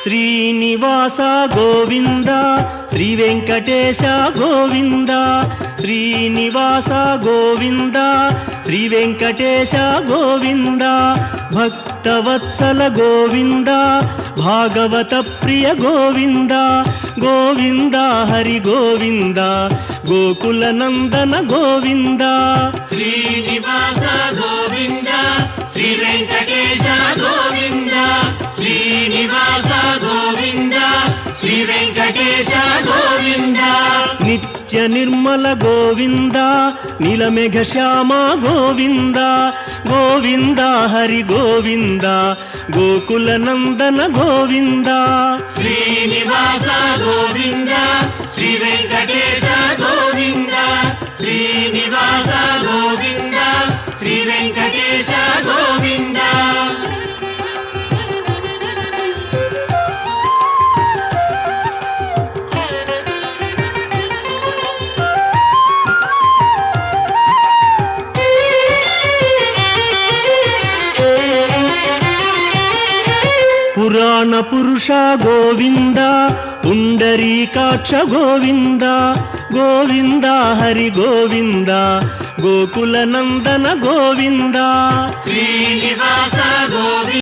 శ్రీనివాస గోవింద శ్రీ వెంకటేశ గోవింద శ్రీనివాస గోవింద శ్రీ వెంకటేశ గోవింద భక్తవత్సల గోవింద భాగవత ప్రియ గోవింద గోవింద హరి గోవింద గోకుల నందన గోవింద శ్రీనివాస గోవింద శ్రీ వెంకటేశ గోవింద శ్రీనివాస గోవింద శ్రీ వెంకటేశ గోవింద నిత్య నిర్మల గోవింద నీలమేఘ శ్యామ గోవింద గోవింద హరి గోవింద గోకుల నందన గోవింద శ్రీనివాస గోవింద శ్రీ వెంకటేశ గోవింద శ్రీనివాస గోవింద శ్రీ వెంకటేశ గోవింద పురాణ పురుష గోవింద పుండరీకాక్ష గోవింద గోవింద హరి గోవింద గోకుల నందన గోవింద శ్రీనివాస గోవింద